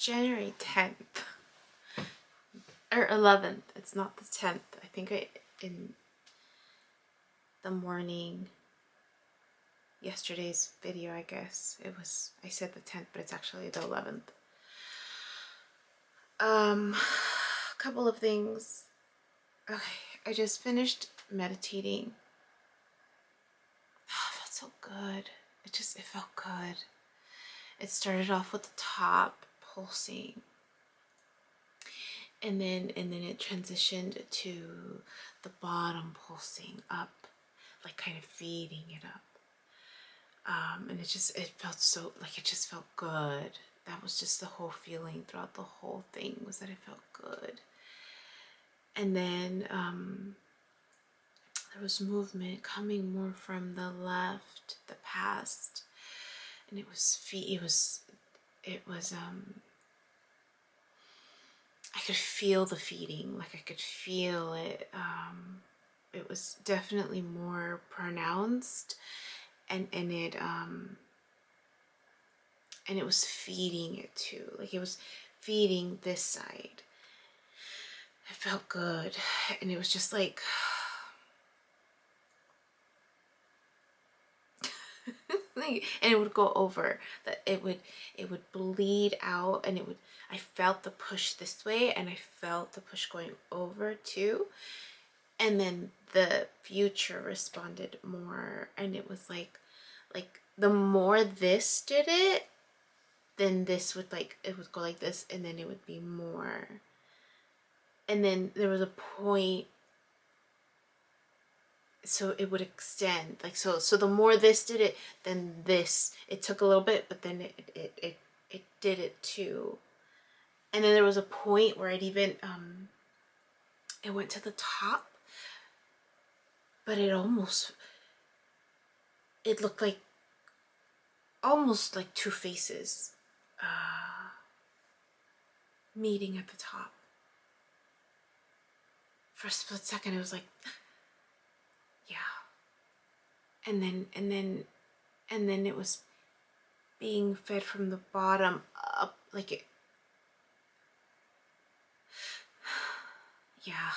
January 10th or 11th. It's not the 10th. I think in the morning, yesterday's video, I guess I said the 10th, but it's actually the 11th. A couple of things. Okay, I just finished meditating. Oh, it felt so good. It felt good. It started off with the top pulsing, and then it transitioned to the bottom pulsing up, like kind of feeding it up. And it felt so, like, it just felt good. That was just the whole feeling throughout the whole thing, was that it felt good. And then there was movement coming more from the left, the past, and it was I could feel the feeding, like I could feel it. It was definitely more pronounced, and it was feeding it too. Like it was feeding this side. It felt good, and it was just like and it would go over, that it would bleed out, and I felt the push this way, and I felt the push going over too, and then the future responded more, and it was like the more this did it, then this would, like, it would go like this, and then it would be more, and then there was a point, so it would extend, like, so the more this did it, then this, it took a little bit, but then it did it too. And then there was a point where it even it went to the top, but it looked like almost like two faces meeting at the top. For a split second, it was like, yeah. And then it was being fed from the bottom up, like it, yeah.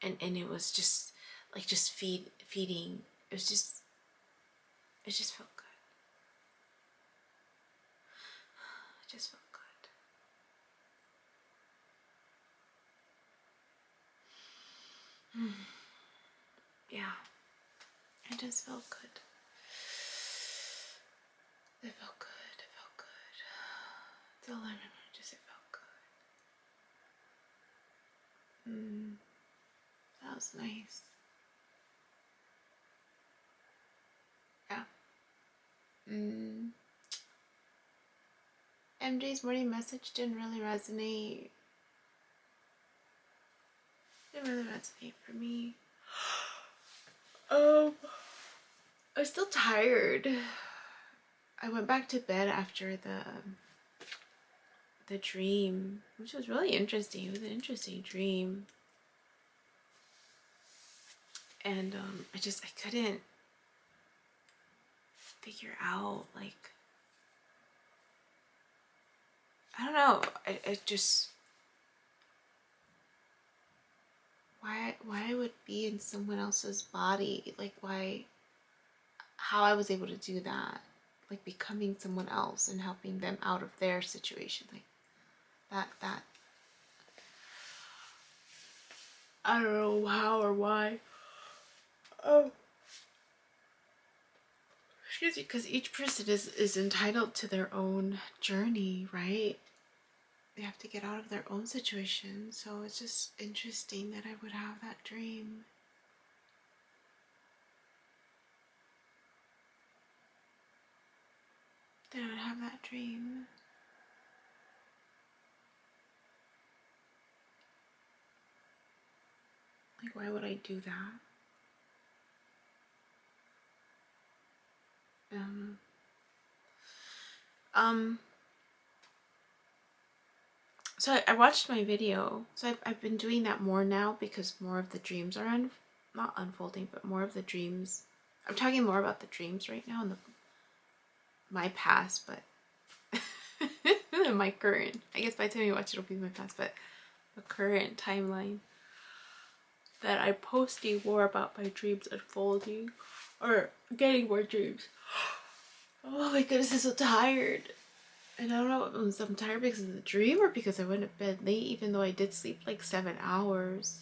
And it was just like feeding. It just felt good. It just felt good. Yeah. It just felt good. It felt good. It felt good. That's all I remember. Just it felt good. That was nice. Yeah. MJ's morning message didn't really resonate. Didn't really resonate for me. I'm still tired. I went back to bed after the dream, which was really interesting. It was an interesting dream. And I couldn't figure out, like, I don't know, I just, why I would be in someone else's body, like how I was able to do that, like becoming someone else and helping them out of their situation, like that I don't know how or why. Oh, excuse me, because each person is entitled to their own journey, right? They have to get out of their own situation, so it's just interesting that I would have that dream. That I would have that dream. Like, why would I do that? So I watched my video. So I've been doing that more now, because more of the dreams are not unfolding, but more of the dreams. I'm talking more about the dreams right now and my past, but my current, I guess by the time you watch it, it'll be my past, but the current timeline that I'm posting more about my dreams unfolding or getting more dreams. Oh my goodness, I'm so tired. And I don't know if I'm tired because of the dream or because I went to bed late, even though I did sleep like 7 hours.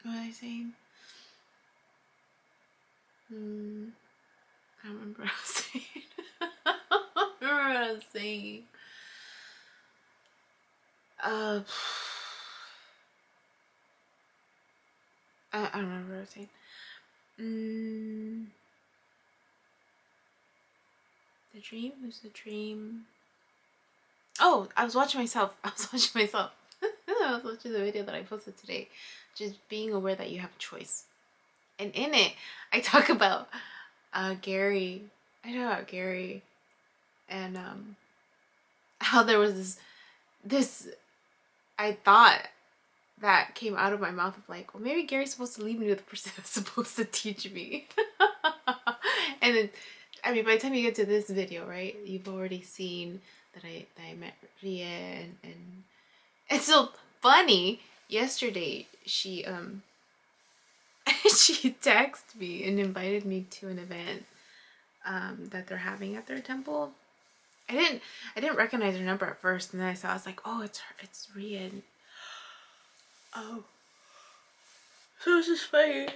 What was I saying? I don't remember what I was saying. I don't remember what I was saying. I don't remember what I was saying. The dream was the dream. Oh, I was watching myself. I was watching the video that I posted today. Just being aware that you have a choice. And in it, I talk about Gary. I know about Gary. And how there was this I thought that came out of my mouth of like, well, maybe Gary's supposed to lead me to the person that's supposed to teach me. And then, I mean, by the time you get to this video, right, you've already seen that I met Ria, and it's so funny. Yesterday, she she texted me and invited me to an event that they're having at their temple. I didn't recognize her number at first, and then I was like, oh, it's her, it's Ria. And, oh, so it's just funny.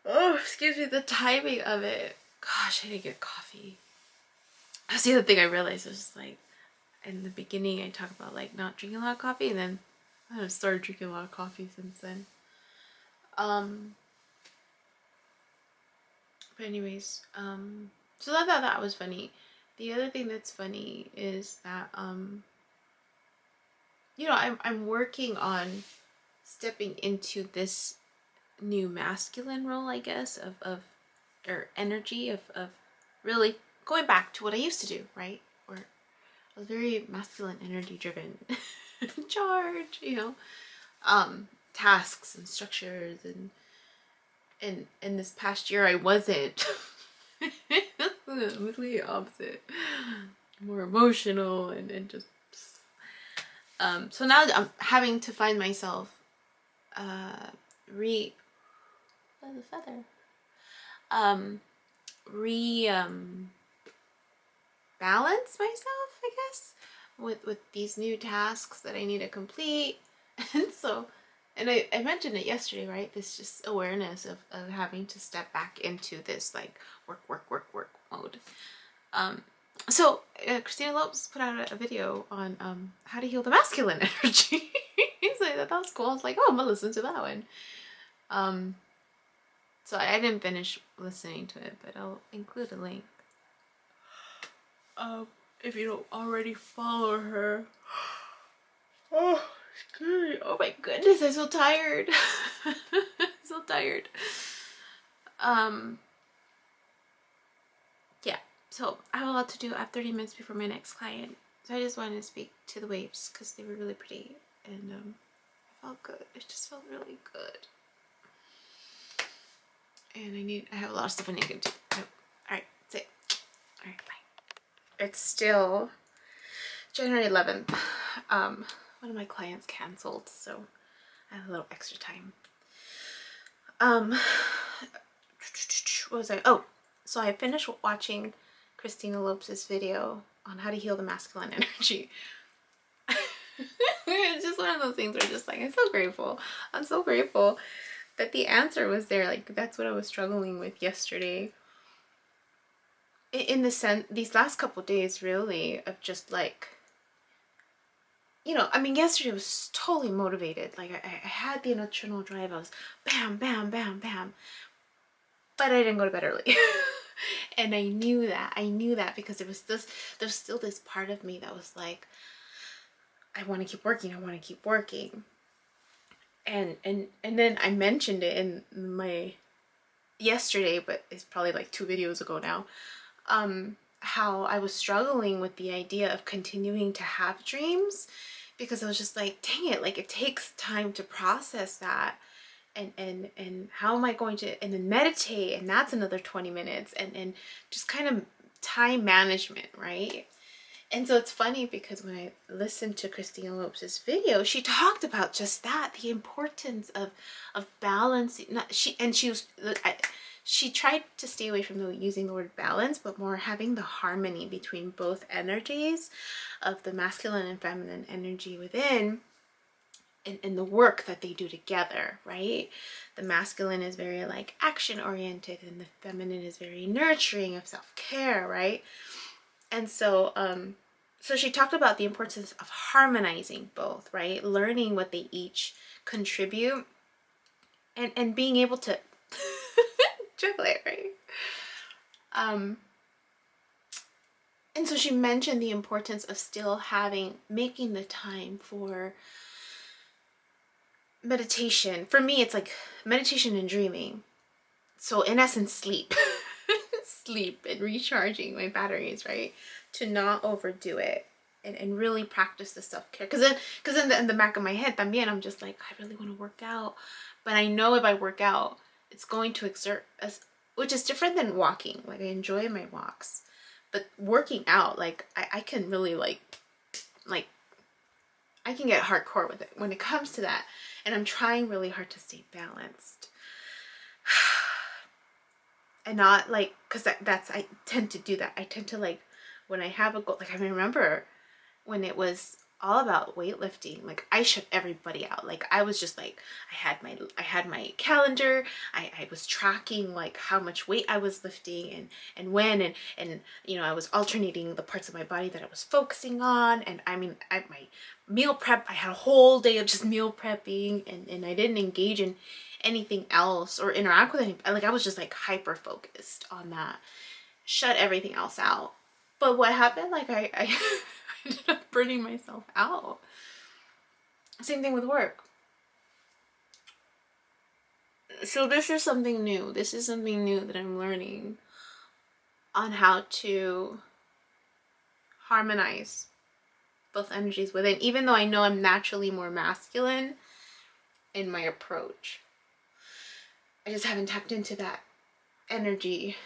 Oh, excuse me, the timing of it. Gosh, I didn't get coffee. That's the other thing I realized. It was just like, in the beginning, I talked about like not drinking a lot of coffee, and then I started drinking a lot of coffee since then. But anyways, so I thought that was funny. The other thing that's funny is that, you know, I'm working on stepping into this new masculine role, I guess, of or energy of really going back to what I used to do, right? Where I was very masculine, energy driven, charge, you know, tasks and structures, and in this past year I wasn't. Completely opposite, more emotional and just so now I'm having to find myself re balance myself, I guess, with these new tasks that I need to complete. And so, and I mentioned it yesterday, right? This just awareness of having to step back into this like work mode. So Christina Lopes put out a video on how to heal the masculine energy. So that was cool. I was like, oh, I'm gonna listen to that one. So I didn't finish listening to it, but I'll include a link. If you don't already follow her. Oh, excuse me. Oh my goodness, I'm so tired. So tired. Yeah, so I have a lot to do. I have 30 minutes before my next client. So I just wanted to speak to the waves because they were really pretty, and it felt good. It just felt really good. And I have a lot of stuff I need to do. Oh, alright, that's it. Alright, bye. It's still January 11th. One of my clients canceled, so I have a little extra time. What was I? Oh, so I finished watching Christina Lopes' video on how to heal the masculine energy. It's just one of those things where just like, I'm so grateful. I'm so grateful that the answer was there. Like, that's what I was struggling with yesterday. In the sense, these last couple days, really, of just like, you know, I mean, yesterday was totally motivated. Like, I had the internal drive. I was bam, bam, bam, bam. But I didn't go to bed early. And I knew that because there's still this part of me that was like, I want to keep working. And then I mentioned it in my yesterday, but it's probably like 2 videos ago now, how I was struggling with the idea of continuing to have dreams because I was just like, dang it, like it takes time to process that. And how am I going to, and then meditate, and that's another 20 minutes, and just kind of time management, right? And so it's funny because when I listened to Christina Lopes' video, she talked about just that, the importance of balancing. Not, she tried to stay away from using the word balance, but more having the harmony between both energies of the masculine and feminine energy within, and the work that they do together, right? The masculine is very like action oriented, and the feminine is very nurturing of self-care, right? And so so she talked about the importance of harmonizing both, right? Learning what they each contribute, and being able to juggle it, right? And so she mentioned the importance of still making the time for meditation. For me, it's like meditation and dreaming. So in essence, sleep. Sleep and recharging my batteries, right? To not overdo it, and really practice the self-care. Because in the back of my head, también, I'm just like, I really want to work out. But I know if I work out, it's going to exert us, which is different than walking. Like, I enjoy my walks. But working out, like, I can really, like, I can get hardcore with it when it comes to that. And I'm trying really hard to stay balanced. And not like, because I tend to do that. I tend to, like, when I have a goal, like, I remember when it was all about weightlifting, like, I shut everybody out. Like, I was just like, I had my calendar. I was tracking like how much weight I was lifting, and when, and you know, I was alternating the parts of my body that I was focusing on. And I mean, my meal prep, I had a whole day of just meal prepping, and I didn't engage in anything else or interact with anything. Like, I was just like hyper focused on that, shut everything else out. But what happened, like, I ended up burning myself out. Same thing with work. So this is something new. This is something new that I'm learning on how to harmonize both energies within, even though I know I'm naturally more masculine in my approach. I just haven't tapped into that energy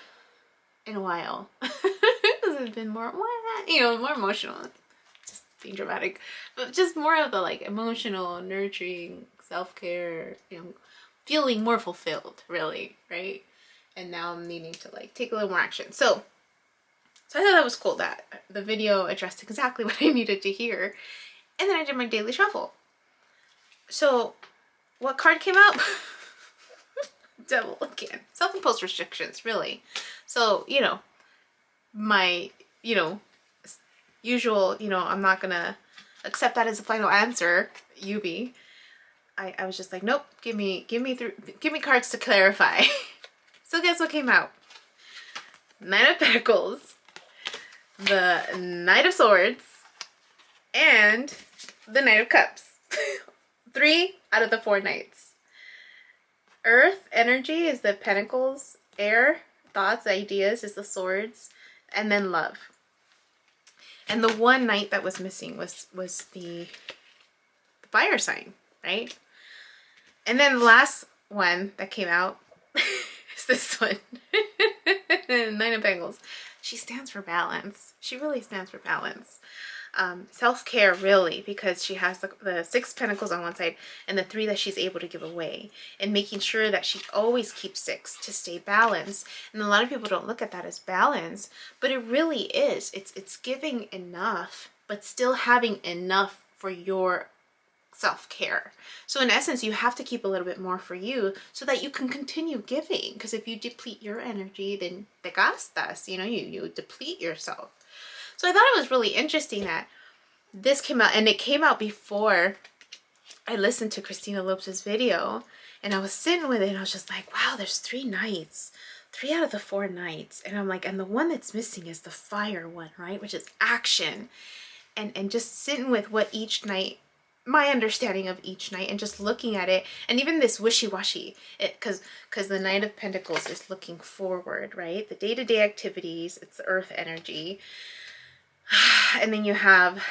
in a while. Because it's been more, you know, more emotional. Just being dramatic. But just more of the, like, emotional, nurturing, self-care, you know, feeling more fulfilled, really, right? And now I'm needing to, like, take a little more action. So I thought that was cool that the video addressed exactly what I needed to hear. And then I did my daily shuffle. So what card came out? Devil again. Self-imposed restrictions, really. So, you know, my, you know, usual, you know, I'm not gonna accept that as a final answer, Yubi. I was just like, nope, give me cards to clarify. So guess what came out? Nine of Pentacles, the Knight of Swords, and the Knight of Cups. 3 out of the 4 knights. Earth energy is the Pentacles, air, thoughts, ideas is the Swords, and then love. And the one knight that was missing was the fire sign, right? And then the last one that came out is this one. Nine of Pentacles. She stands for balance. She really stands for balance. Self-care, really, because she has the 6 pentacles on one side and the 3 that she's able to give away, and making sure that she always keeps 6 to stay balanced. And a lot of people don't look at that as balance, but it really is. It's giving enough, but still having enough for your self-care. So in essence, you have to keep a little bit more for you so that you can continue giving, because if you deplete your energy, then te gastas, you know, you deplete yourself. So I thought it was really interesting that this came out, and it came out before I listened to Christina Lopes' video, and I was sitting with it, and I was just like, wow, there's 3 knights, 3 out of the 4 knights. And I'm like, and the one that's missing is the fire one, right? Which is action. And just sitting with what each knight, my understanding of each knight, and just looking at it, and even this wishy-washy, because the Knight of Pentacles is looking forward, right? The day-to-day activities, it's the earth energy. And then you have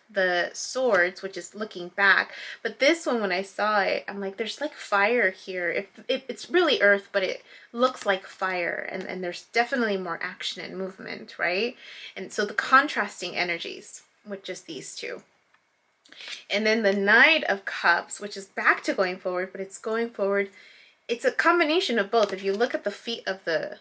the swords, which is looking back. But this one, when I saw it, I'm like, there's like fire here. It's really earth, but it looks like fire, and there's definitely more action and movement, right? And so the contrasting energies, which is these two. And then the Knight of Cups, which is back to going forward, but it's going forward. It's a combination of both. If you look at the feet of the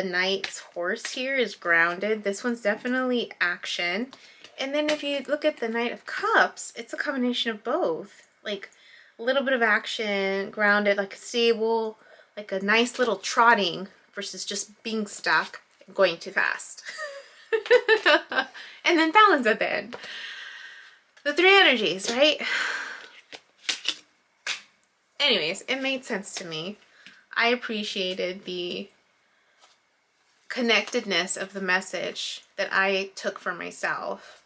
knight's horse here is grounded. This one's definitely action. And then if you look at the Knight of Cups, it's a combination of both. Like a little bit of action, grounded, like a stable, like a nice little trotting versus just being stuck and going too fast. And then balance at the end. The three energies, right? Anyways, it made sense to me. I appreciated the connectedness of the message that I took for myself.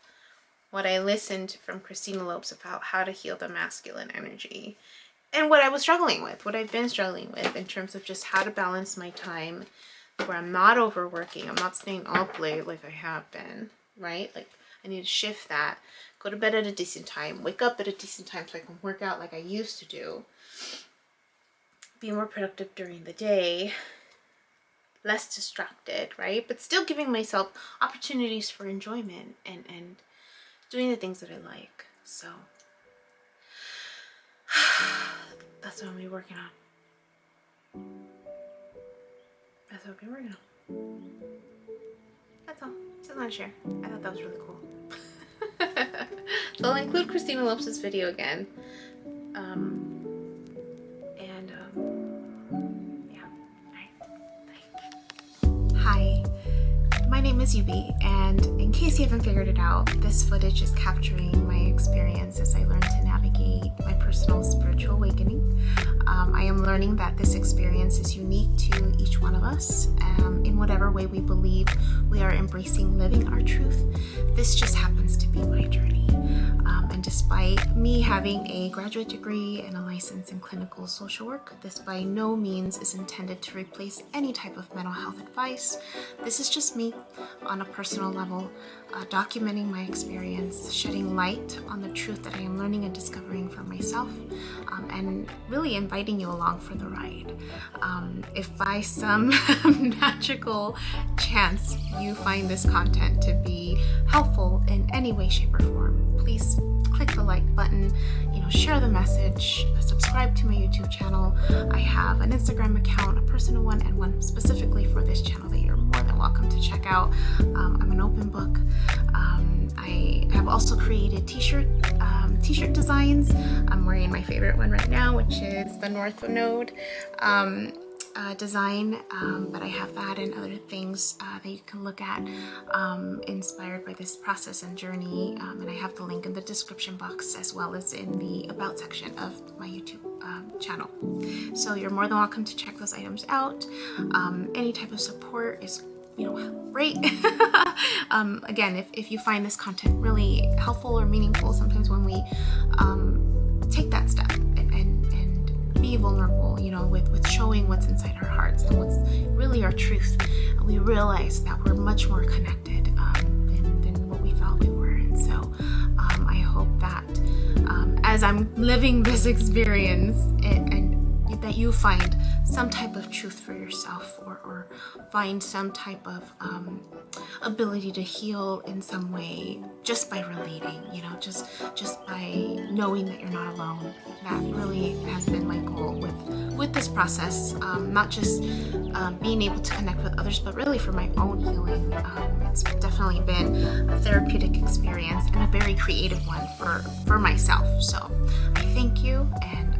What I listened from Christina Lopes about how to heal the masculine energy. And what I was struggling with, what I've been struggling with in terms of just how to balance my time where I'm not overworking. I'm not staying up late like I have been, right? Like I need to shift that. Go to bed at a decent time. Wake up at a decent time so I can work out like I used to do. Be more productive during the day. Less distracted, right? But still giving myself opportunities for enjoyment and doing the things that I like. So that's what I'll be working on. That's what I'll be working on. That's all. Just want to share. I thought that was really cool. So I'll include Christina Lopes' video again. Hi, my name is Yubi, and in case you haven't figured it out, this footage is capturing my experience as I learn to navigate my personal spiritual awakening. I am learning that this experience is unique to each one of us, in whatever way we believe we are embracing living our truth. This just happens to be my journey. And despite me having a graduate degree and a license in clinical social work, this by no means is intended to replace any type of mental health advice. This is just me on a personal level, documenting my experience, shedding light on the truth that I am learning and discovering for myself, and really inviting you along for the ride. If by some magical chance you find this content to be helpful in any way, shape, or form, please click the like button, share the message, subscribe to my YouTube channel. I have an Instagram account, a personal one, and one specifically for this channel that you're more than welcome to check out. I'm an open book. I have also created t-shirt designs. I'm wearing my favorite one right now, which is the North Node design, but I have that and other things that you can look at inspired by this process and journey, and I have the link in the description box as well as in the about section of my YouTube channel. So you're more than welcome to check those items out. Any type of support is great. Again, if you find this content really helpful or meaningful, sometimes when we take that step and be vulnerable, with showing what's inside our hearts and what's really our truth, we realize that we're much more connected than what we thought we were. And so I hope that as I'm living this experience and that you find some type of truth for yourself, or find some type of ability to heal in some way just by relating, just by knowing that you're not alone. That really has been my goal with this process, not just being able to connect with others, but really for my own healing. It's definitely been a therapeutic experience and a very creative one for myself. So I thank you, and